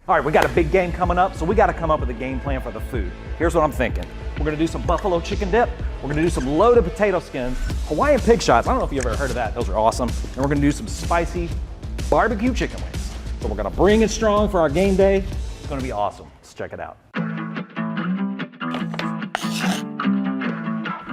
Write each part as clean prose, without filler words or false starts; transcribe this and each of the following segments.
All right, we got a big game coming up, so we got to come up with a game plan for the food. Here's what I'm thinking. We're gonna do some buffalo chicken dip. We're gonna do some loaded potato skins, Hawaiian Pig Shots. I don't know if you've ever heard of that. Those are awesome. And we're gonna do some spicy barbecue chicken wings. So we're gonna bring it strong for our game day. It's gonna be awesome. Let's check it out.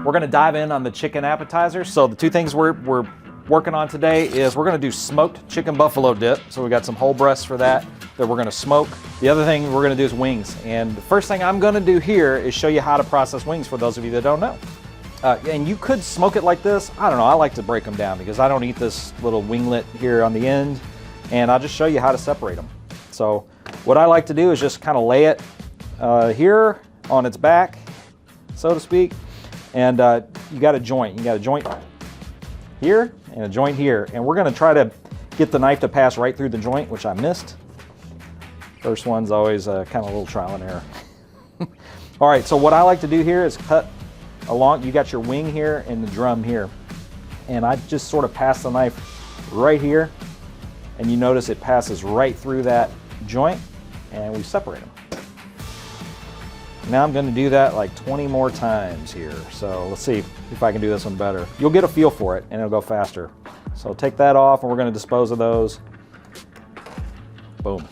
We're gonna dive in on the chicken appetizers. So the two things we're working on today is we're gonna do smoked chicken buffalo dip. So we got some whole breasts for that we're gonna smoke. The other thing we're gonna do is wings. And the first thing I'm gonna do here is show you how to process wings for those of you that don't know. And you could smoke it like this. I don't know, I like to break them down because I don't eat this little winglet here on the end. And I'll just show you how to separate them. So what I like to do is just kind of lay it here on its back, so to speak. And you got a joint. You got a joint here and a joint here. And we're gonna try to get the knife to pass right through the joint, which I missed. First one's always kind of a little trial and error. All right, so what I like to do here is cut along. You got your wing here and the drum here. And I just sort of pass the knife right here. And you notice it passes right through that joint and we separate them. Now I'm gonna do that like 20 more times here. So let's see if I can do this one better. You'll get a feel for it and it'll go faster. So take that off and we're gonna dispose of those. Boom.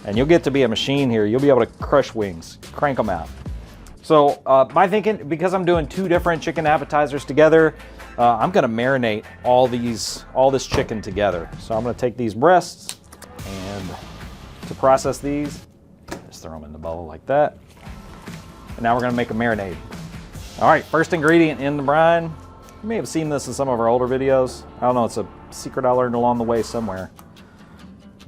And you'll get to be a machine here. You'll be able to crush wings, crank them out. So my thinking, because I'm doing two different chicken appetizers together, I'm gonna marinate all this chicken together. So I'm gonna take these breasts and to process these, just throw them in the bowl like that. And now we're gonna make a marinade. All right, first ingredient in the brine. You may have seen this in some of our older videos. I don't know, it's a secret I learned along the way somewhere.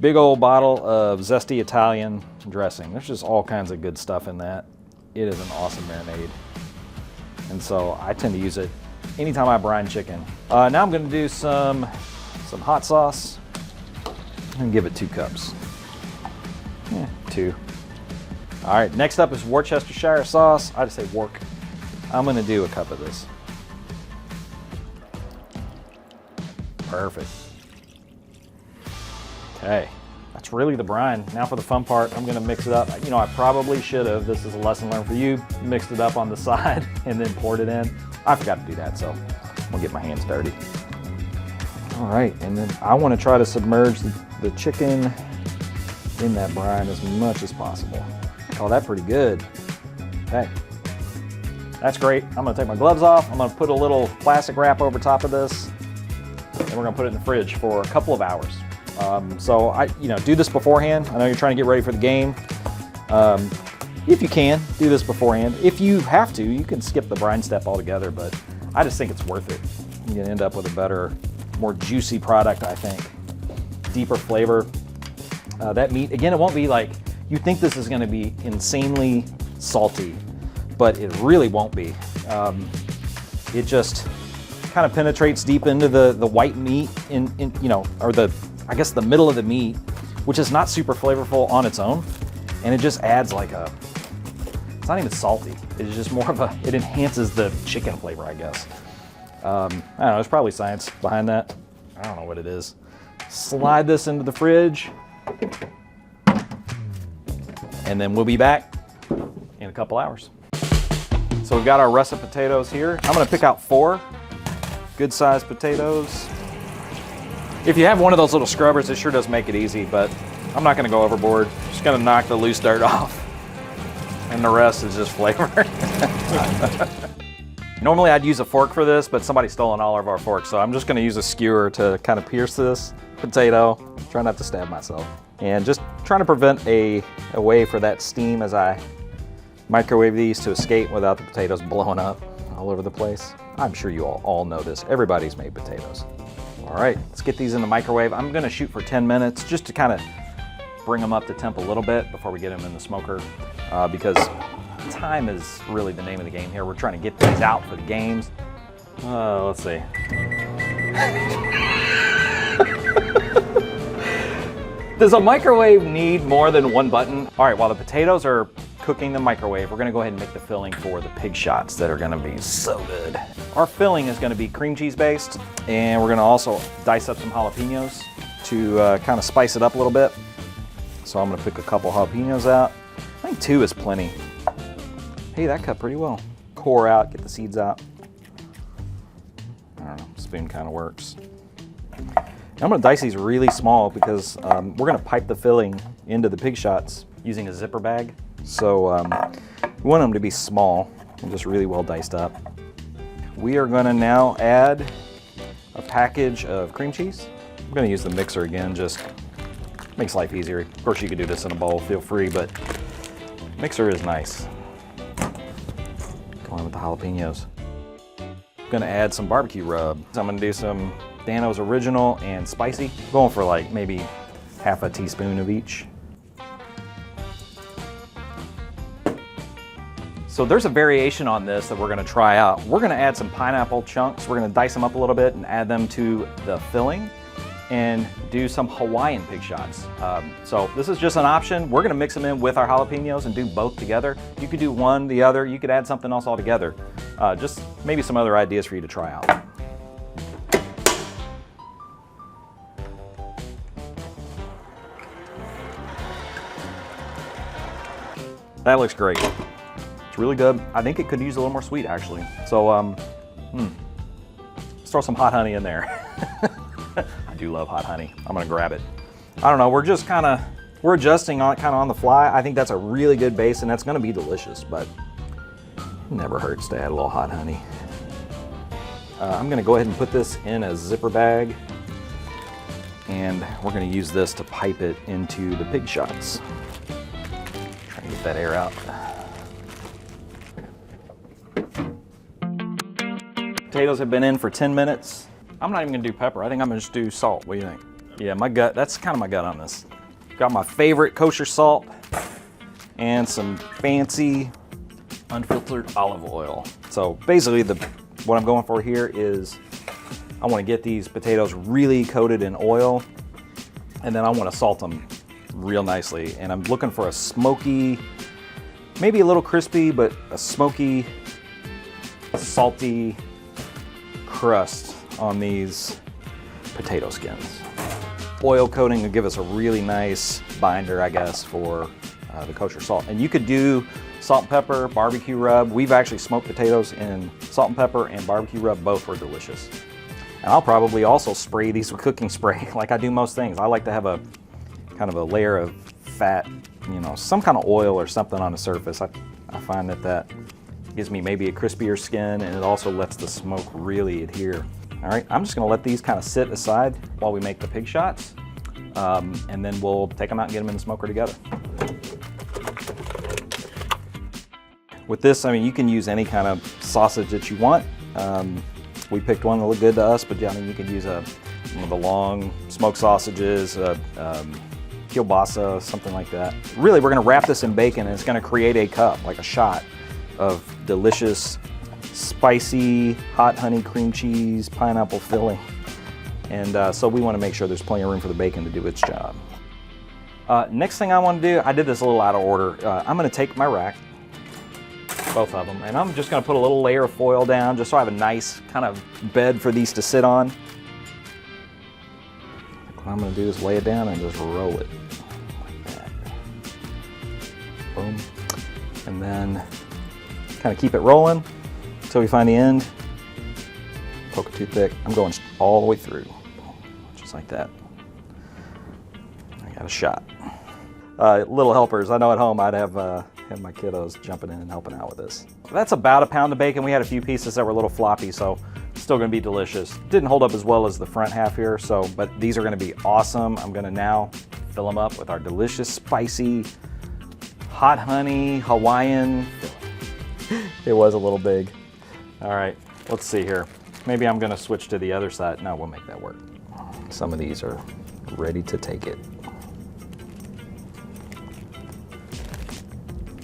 Big old bottle of zesty Italian dressing. There's just all kinds of good stuff in that. It is an awesome marinade. And so I tend to use it anytime I brine chicken. Now I'm gonna do some hot sauce and give it 2 cups. Yeah, 2. All right, next up is Worcestershire sauce. I just say work. I'm gonna do a cup of this. Perfect. Okay, that's really the brine. Now for the fun part, I'm gonna mix it up. You know, I probably should have, this is a lesson learned for you, mixed it up on the side and then poured it in. I forgot to do that, so I'm gonna get my hands dirty. All right, and then I wanna try to submerge the chicken in that brine as much as possible. Oh, that's pretty good. Okay, that's great. I'm gonna take my gloves off. I'm gonna put a little plastic wrap over top of this, and we're gonna put it in the fridge for a couple of hours. So do this beforehand. I know you're trying to get ready for the game. If you can, do this beforehand. If you have to, you can skip the brine step altogether, but I just think it's worth it. You're gonna end up with a better, more juicy product, I think. Deeper flavor. That meat, again, it won't be like, you think this is gonna be insanely salty, but it really won't be. It just kind of penetrates deep into the white meat I guess the middle of the meat, which is not super flavorful on its own. And it just adds like it's not even salty. It's just more of it enhances the chicken flavor, I guess. I don't know, there's probably science behind that. I don't know what it is. Slide this into the fridge. And then we'll be back in a couple hours. So we've got our russet potatoes here. I'm gonna pick out 4 good sized potatoes. If you have one of those little scrubbers, it sure does make it easy, but I'm not gonna go overboard. Just gonna knock the loose dirt off. And the rest is just flavor. Normally I'd use a fork for this, but somebody's stolen all of our forks, so I'm just gonna use a skewer to kind of pierce this potato. Try not to stab myself. And just trying to prevent a way for that steam as I microwave these to escape without the potatoes blowing up all over the place. I'm sure you all know this. Everybody's made potatoes. All right, let's get these in the microwave. I'm gonna shoot for 10 minutes just to kind of bring them up to temp a little bit before we get them in the smoker because time is really the name of the game here. We're trying to get these out for the games. Let's see. Does a microwave need more than one button? All right, while the potatoes are cooking in the microwave, we're gonna go ahead and make the filling for the pig shots that are gonna be so good. Our filling is gonna be cream cheese based, and we're gonna also dice up some jalapenos to kind of spice it up a little bit. So I'm gonna pick a couple jalapenos out. I think 2 is plenty. Hey, that cut pretty well. Core out, get the seeds out. I don't know, spoon kind of works. And I'm gonna dice these really small because we're gonna pipe the filling into the Pig Shots using a zipper bag. So we want them to be small and just really well diced up. We are gonna now add a package of cream cheese. I'm gonna use the mixer again, just makes life easier. Of course, you could do this in a bowl, feel free, but mixer is nice. Going with the jalapenos. I'm gonna add some barbecue rub. So I'm gonna do some Dano's Original and Spicy. Going for like maybe half a teaspoon of each. So there's a variation on this that we're gonna try out. We're gonna add some pineapple chunks. We're gonna dice them up a little bit and add them to the filling and do some Hawaiian Pig Shots. So this is just an option. We're gonna mix them in with our jalapenos and do both together. You could do one, the other. You could add something else altogether. Just maybe some other ideas for you to try out. That looks great. It's really good. I think it could use a little more sweet actually. So let's throw some hot honey in there. I do love hot honey. I'm gonna grab it. I don't know, we're just we're adjusting on kind of on the fly. I think that's a really good base and that's gonna be delicious, but it never hurts to add a little hot honey. I'm gonna go ahead and put this in a zipper bag and we're gonna use this to pipe it into the Pig Shots. Try to get that air out. Potatoes have been in for 10 minutes. I'm not even gonna do pepper. I think I'm gonna just do salt. What do you think? Yeah, my gut, that's kind of my gut on this. Got my favorite kosher salt and some fancy unfiltered olive oil. So basically what I'm going for here is I wanna get these potatoes really coated in oil and then I wanna salt them real nicely. And I'm looking for a smoky, maybe a little crispy, but a smoky, salty crust on these potato skins. Oil coating will give us a really nice binder, I guess, for the kosher salt. And you could do salt and pepper, barbecue rub. We've actually smoked potatoes in salt and pepper and barbecue rub. Both were delicious. And I'll probably also spray these with cooking spray like I do most things. I like to have a kind of a layer of fat, you know, some kind of oil or something on the surface. I find that gives me maybe a crispier skin and it also lets the smoke really adhere. All right, I'm just gonna let these kind of sit aside while we make the Pig Shots, and then we'll take them out and get them in the smoker together. With this, I mean, you can use any kind of sausage that you want. We picked one that looked good to us, but I mean, you could use one of the long smoked sausages, kielbasa, something like that. Really, we're gonna wrap this in bacon and it's gonna create a cup, like a shot of delicious spicy hot honey cream cheese pineapple filling, and so we want to make sure there's plenty of room for the bacon to do its job. Next thing I want to do, I did this a little out of order. I'm going to take my rack, both of them, and I'm just going to put a little layer of foil down just so I have a nice kind of bed for these to sit on. What I'm going to do is lay it down and just roll it like that. Boom. And then kind of keep it rolling until we find the end. Poke a toothpick. I'm going all the way through, just like that. I got a shot. Little helpers. I know at home I'd have my kiddos jumping in and helping out with this. That's about a pound of bacon. We had a few pieces that were a little floppy, so it's still going to be delicious. Didn't hold up as well as the front half here, but these are going to be awesome. I'm going to now fill them up with our delicious, spicy, hot honey Hawaiian. It was a little big. All right, let's see here. Maybe I'm gonna switch to the other side. No, we'll make that work. Some of these are ready to take it.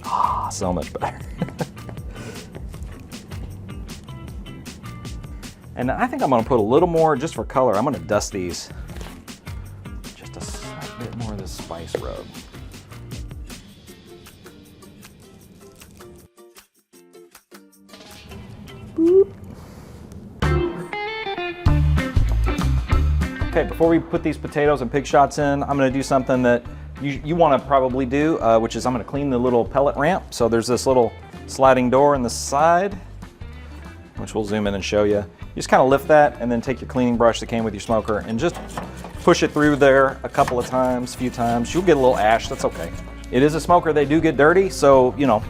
Ah, so much better. And I think I'm gonna put a little more, just for color, I'm gonna dust these. Just a slight bit more of this spice rub. Boop. Okay, before we put these potatoes and Pig Shots in, I'm gonna do something that you want to probably do, which is I'm going to clean the little pellet ramp. So there's this little sliding door in the side, which we'll zoom in and show you. You just kind of lift that and then take your cleaning brush that came with your smoker and just push it through there a couple of times, a few times. You'll get a little ash, that's okay. It is a smoker, they do get dirty, so you know,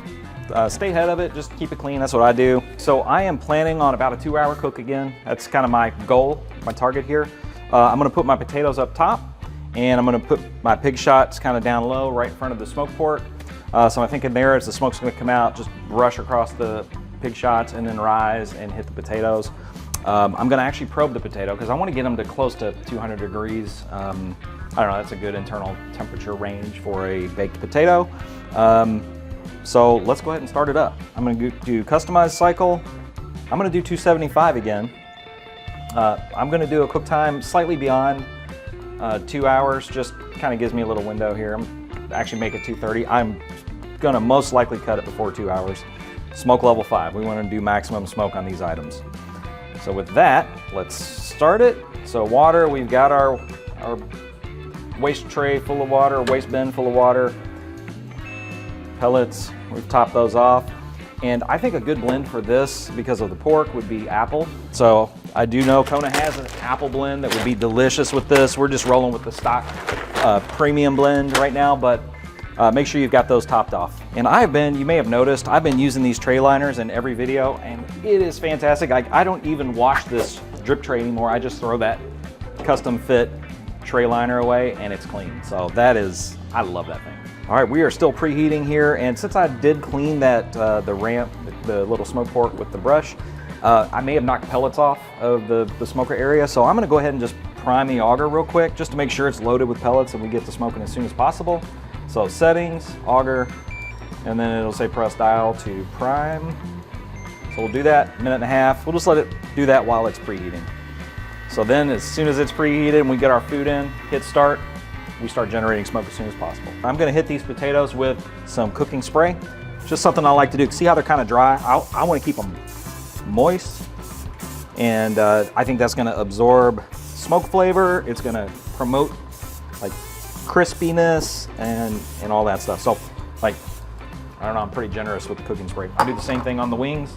stay ahead of it, just keep it clean, that's what I do. So I am planning on about a 2-hour cook again. That's kind of my goal, my target here. I'm gonna put my potatoes up top, and I'm gonna put my pig shots kind of down low right in front of the smoke port. So I think in there, as the smoke's gonna come out, just brush across the pig shots and then rise and hit the potatoes. I'm gonna actually probe the potato because I wanna get them to close to 200 degrees. I don't know, that's a good internal temperature range for a baked potato. So let's go ahead and start it up. I'm gonna do customized cycle. I'm gonna do 275 again. I'm gonna do a cook time slightly beyond 2 hours, just kind of gives me a little window here. I'm actually make it 230. I'm gonna most likely cut it before 2 hours. Smoke level 5, we wanna do maximum smoke on these items. So with that, let's start it. So water, we've got our waste tray full of water, waste bin full of water. Pellets, we've topped those off. And I think a good blend for this, because of the pork, would be apple. So I do know Kona has an apple blend that would be delicious with this. We're just rolling with the stock premium blend right now, but make sure you've got those topped off. And you may have noticed, I've been using these tray liners in every video, and it is fantastic. I don't even wash this drip tray anymore. I just throw that custom fit tray liner away and it's clean. So that is, I love that thing. All right, we are still preheating here, and since I did clean that the ramp, the little smoke port with the brush, I may have knocked pellets off of the smoker area, so I'm gonna go ahead and just prime the auger real quick, just to make sure it's loaded with pellets and we get to smoking as soon as possible. So settings, auger, and then it'll say press dial to prime. So we'll do that, 1.5 minutes. We'll just let it do that while it's preheating. So then as soon as it's preheated and we get our food in, hit start, we start generating smoke as soon as possible. I'm gonna hit these potatoes with some cooking spray. Just something I like to do. See how they're kind of dry? I wanna keep them moist. And I think that's gonna absorb smoke flavor. It's gonna promote like crispiness and all that stuff. So like, I don't know, I'm pretty generous with the cooking spray. I do the same thing on the wings,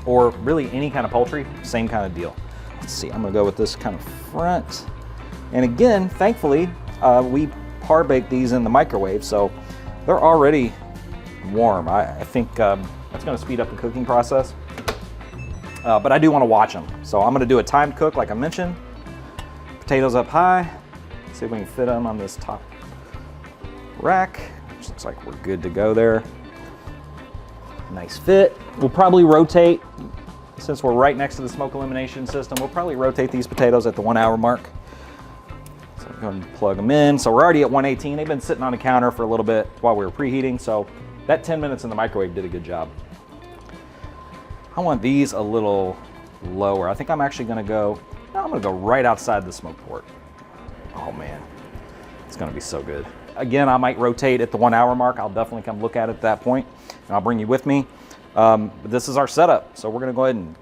or really any kind of poultry, same kind of deal. Let's see, I'm gonna go with this kind of front. And again, thankfully, we par bake these in the microwave, so they're already warm. I think that's gonna speed up the cooking process. But I do wanna watch them. So I'm gonna do a timed cook like I mentioned. Potatoes up high. See if we can fit them on this top rack. Which looks like we're good to go there. Nice fit. We'll probably rotate, since we're right next to the smoke elimination system, we'll probably rotate these potatoes at the 1 hour mark. So I'm going to plug them in. So we're already at 118. They've been sitting on the counter for a little bit while we were preheating. So that 10 minutes in the microwave did a good job. I want these a little lower. I think I'm actually going to go, I'm going to go right outside the smoke port. Oh man, it's going to be so good. Again, I might rotate at the 1 hour mark. I'll definitely come look at it at that point, and I'll bring you with me. But this is our setup, so we're going to go ahead and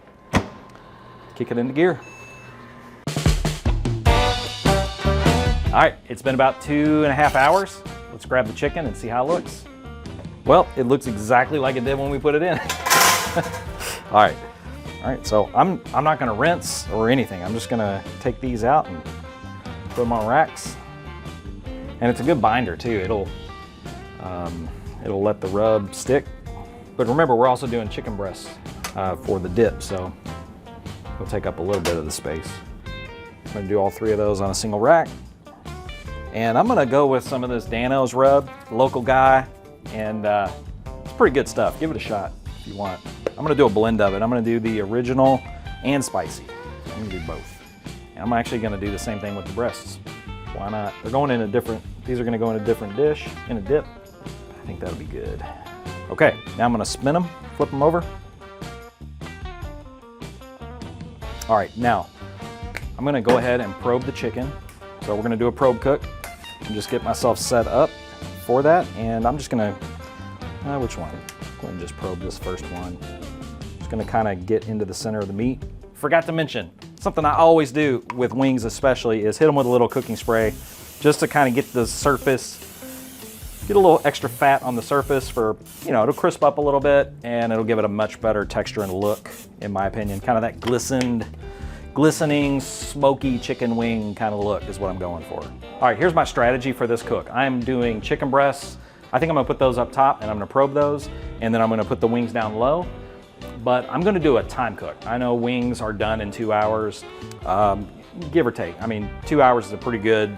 kick it into gear. All right, it's been about 2.5 hours. Let's grab the chicken and see how it looks. Well, it looks exactly like it did when we put it in. All right, so I'm not gonna rinse or anything. I'm just gonna take these out and put them on racks. And it's a good binder too. It'll let the rub stick. But remember, we're also doing chicken breasts for the dip, so it'll take up a little bit of the space. I'm gonna do all 3 of those on a single rack. And I'm gonna go with some of this Dano's rub, local guy, and it's pretty good stuff. Give it a shot if you want. I'm gonna do a blend of it. I'm gonna do the original and spicy. I'm gonna do both. And I'm actually gonna do the same thing with the breasts. Why not? They're going in a different, these are gonna go in a different dish, in a dip. I think that'll be good. Okay, now I'm gonna spin them, flip them over. All right, now I'm gonna go ahead and probe the chicken. So we're gonna do a probe cook and just get myself set up for that. And I'm just gonna, which one? Go ahead and just probe this first one. Just gonna kind of get into the center of the meat. Forgot to mention, something I always do with wings especially is hit them with a little cooking spray just to kind of get the surface, get a little extra fat on the surface for, you know, it'll crisp up a little bit and it'll give it a much better texture and look, in my opinion. Kind of that glistening, smoky chicken wing kind of look is what I'm going for. All right, here's my strategy for this cook. I'm doing chicken breasts. I think I'm gonna put those up top and I'm gonna probe those, and then I'm gonna put the wings down low. But I'm gonna do a time cook. I know wings are done in 2 hours, give or take. I mean, 2 hours is a pretty good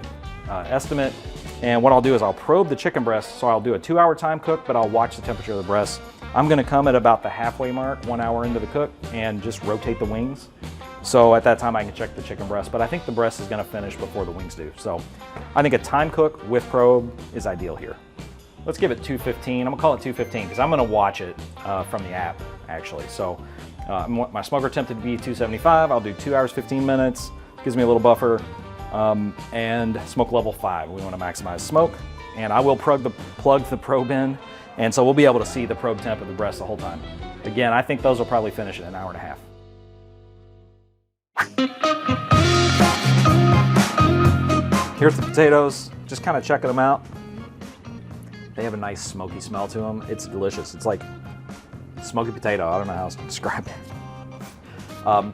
estimate. And what I'll do is I'll probe the chicken breast, so I'll do a 2-hour time cook, but I'll watch the temperature of the breast. I'm gonna come at about the halfway mark, 1 hour into the cook, and just rotate the wings. So at that time I can check the chicken breast, but I think the breast is gonna finish before the wings do. So I think a time cook with probe is ideal here. Let's give it 215. I'm gonna call it 215 because I'm gonna watch it from the app actually. So I want my smoker temp to be 275. I'll do 2 hours, 15 minutes. Gives me a little buffer. And smoke level 5. We wanna maximize smoke. And I will plug the probe in. And so we'll be able to see the probe temp of the breast the whole time. Again, I think those will probably finish in an hour and a half. Here's the potatoes, just kind of checking them out. They have a nice smoky smell to them. It's delicious. It's like smoky potato. I don't know how else to describe it.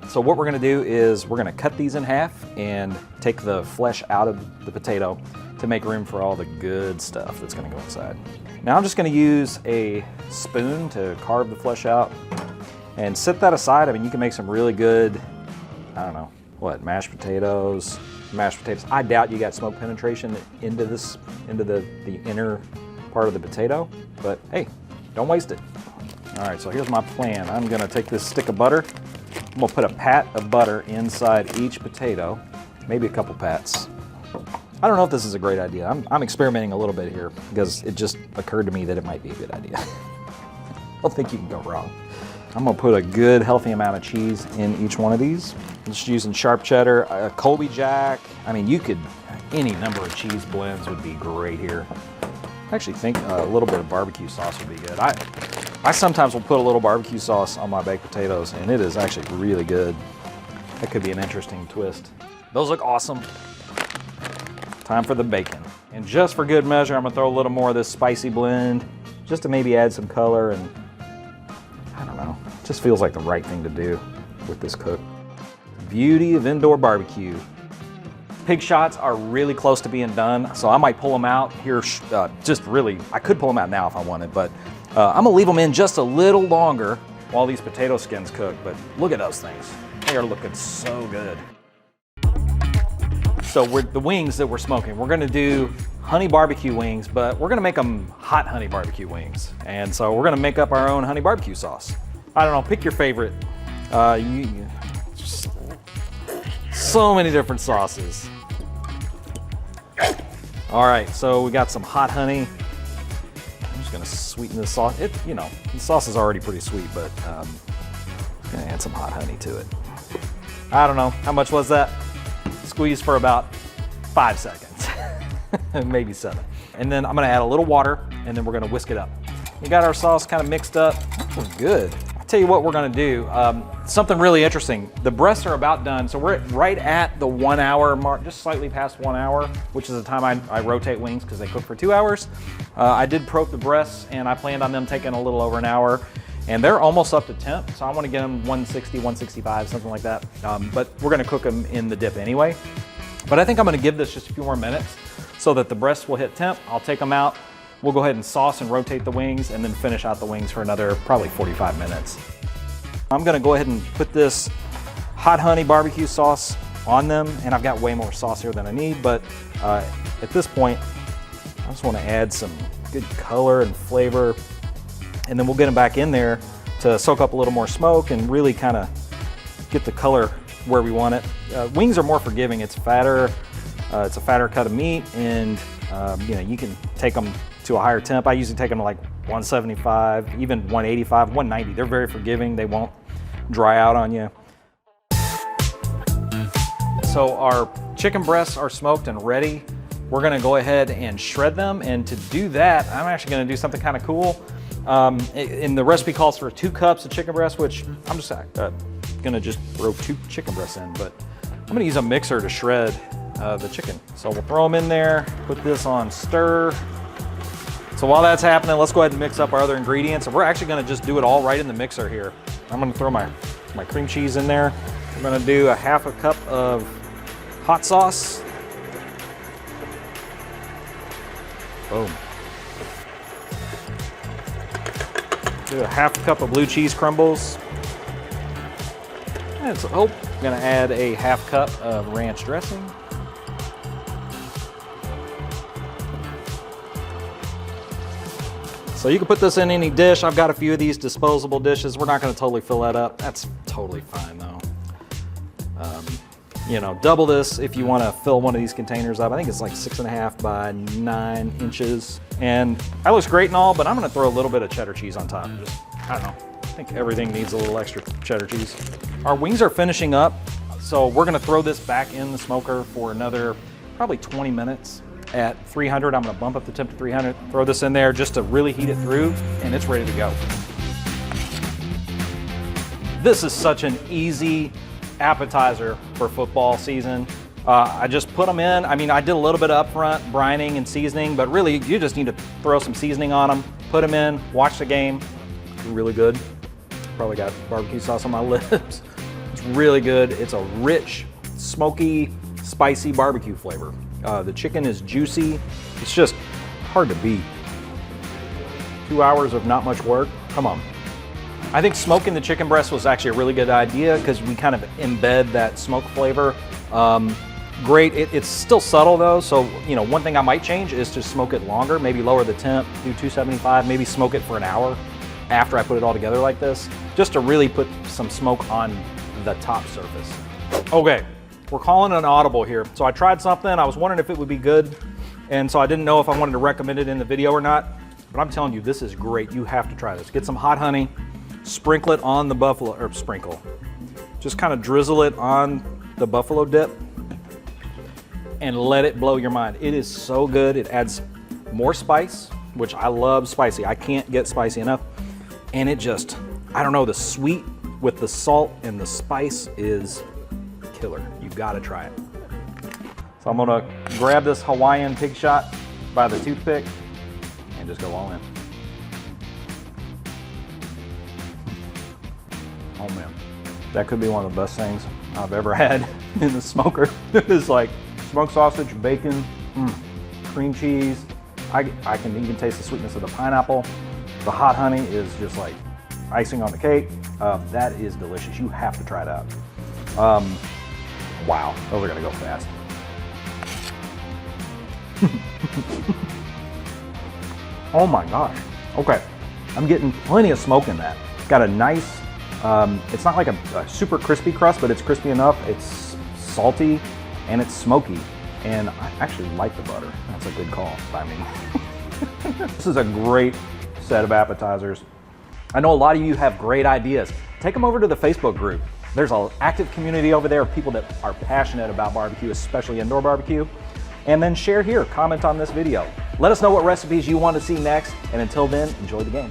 So what we're gonna do is we're gonna cut these in half and take the flesh out of the potato to make room for all the good stuff that's gonna go inside. Now I'm just gonna use a spoon to carve the flesh out and set that aside. I mean, you can make some really good, I don't know, what, mashed potatoes. I doubt you got smoke penetration into the inner part of the potato, but hey, don't waste it. All right, so here's my plan. I'm gonna take this stick of butter. I'm gonna put a pat of butter inside each potato, maybe a couple pats. I don't know if this is a great idea. I'm experimenting a little bit here because it just occurred to me that it might be a good idea. I don't think you can go wrong. I'm gonna put a good healthy amount of cheese in each one of these. I'm just using sharp cheddar, Colby Jack. I mean, any number of cheese blends would be great here. I actually think a little bit of barbecue sauce would be good. I sometimes will put a little barbecue sauce on my baked potatoes, and it is actually really good. That could be an interesting twist. Those look awesome. Time for the bacon. And just for good measure, I'm gonna throw a little more of this spicy blend, just to maybe add some color, and I don't know, it just feels like the right thing to do with this cook. Beauty of indoor barbecue. Pig shots are really close to being done, so I might pull them out here, I could pull them out now if I wanted, but I'm gonna leave them in just a little longer while these potato skins cook, but look at those things. They are looking so good. So the wings that we're smoking, we're gonna do honey barbecue wings, but we're gonna make them hot honey barbecue wings. And so we're gonna make up our own honey barbecue sauce. I don't know, pick your favorite. So many different sauces. All right, so we got some hot honey. I'm just gonna sweeten this sauce. The sauce is already pretty sweet, but I'm gonna add some hot honey to it. I don't know, how much was that? Squeeze for about 5 seconds, maybe 7. And then I'm gonna add a little water, and then we're gonna whisk it up. We got our sauce kind of mixed up. We're good. I'll tell you what we're gonna do. Something really interesting. The breasts are about done, so we're right at the 1 hour mark, just slightly past 1 hour, which is the time I rotate wings because they cook for 2 hours. I did probe the breasts, and I planned on them taking a little over an hour. And they're almost up to temp, so I want to get them 160, 165, something like that. But we're gonna cook them in the dip anyway. But I think I'm gonna give this just a few more minutes so that the breasts will hit temp. I'll take them out. We'll go ahead and sauce and rotate the wings and then finish out the wings for another probably 45 minutes. I'm gonna go ahead and put this hot honey barbecue sauce on them, and I've got way more sauce here than I need, but at this point, I just wanna add some good color and flavor. And then we'll get them back in there to soak up a little more smoke and really kind of get the color where we want it. Wings are more forgiving. It's fatter. It's a fatter cut of meat, and you can take them to a higher temp. I usually take them to like 175, even 185, 190. They're very forgiving. They won't dry out on you. So our chicken breasts are smoked and ready. We're gonna go ahead and shred them, and to do that, I'm actually gonna do something kind of cool. And the recipe calls for 2 cups of chicken breast, which I'm just gonna throw 2 chicken breasts in, but I'm gonna use a mixer to shred the chicken. So we'll throw them in there, put this on stir. So while that's happening, let's go ahead and mix up our other ingredients. And we're actually gonna just do it all right in the mixer here. I'm gonna throw my cream cheese in there. I'm gonna do a half a cup of hot sauce. Boom. Do a half cup of blue cheese crumbles. And so, I'm gonna add a half cup of ranch dressing. So you can put this in any dish. I've got a few of these disposable dishes. We're not gonna totally fill that up. That's totally fine though. You know, double this if you wanna fill one of these containers up. I think it's like 6.5 by 9 inches. And that looks great and all, but I'm gonna throw a little bit of cheddar cheese on top. Just, I don't know, I think everything needs a little extra cheddar cheese. Our wings are finishing up, so we're gonna throw this back in the smoker for another probably 20 minutes. At 300, I'm gonna bump up the temp to 300, throw this in there just to really heat it through, and it's ready to go. This is such an easy appetizer for football season. I just put them in. I mean, I did a little bit of upfront brining and seasoning, but really you just need to throw some seasoning on them, put them in, watch the game. It's really good. Probably got barbecue sauce on my lips. It's really good. It's a rich, smoky, spicy barbecue flavor. The chicken is juicy. It's just hard to beat. 2 hours of not much work. Come on. I think smoking the chicken breast was actually a really good idea because we kind of embed that smoke flavor. Great. It's still subtle though, so you know, one thing I might change is to smoke it longer, maybe lower the temp, do 275, maybe smoke it for an hour after I put it all together like this, just to really put some smoke on the top surface. Okay, we're calling an audible here. So I tried something, I was wondering if it would be good, and so I didn't know if I wanted to recommend it in the video or not, but I'm telling you, this is great. You have to try this. Get some hot honey, sprinkle it on the buffalo, or sprinkle. Just kind of drizzle it on the buffalo dip and let it blow your mind. It is so good. It adds more spice, which I love spicy. I can't get spicy enough. And it just, I don't know, the sweet with the salt and the spice is killer. You've got to try it. So I'm gonna grab this Hawaiian Pig Shot by the toothpick and just go all in. Oh man, that could be one of the best things I've ever had in the smoker. It's like smoked sausage, bacon, cream cheese. I can even taste the sweetness of the pineapple. The hot honey is just like icing on the cake. That is delicious. You have to try it out. Wow, those are gonna go fast. Oh my gosh. Okay, I'm getting plenty of smoke in that. Got a nice, it's not like a super crispy crust, but it's crispy enough. It's salty and it's smoky. And I actually like the butter. That's a good call by me. This is a great set of appetizers. I know a lot of you have great ideas. Take them over to the Facebook group. There's an active community over there of people that are passionate about barbecue, especially indoor barbecue. And then share here, comment on this video. Let us know what recipes you want to see next, and until then, enjoy the game.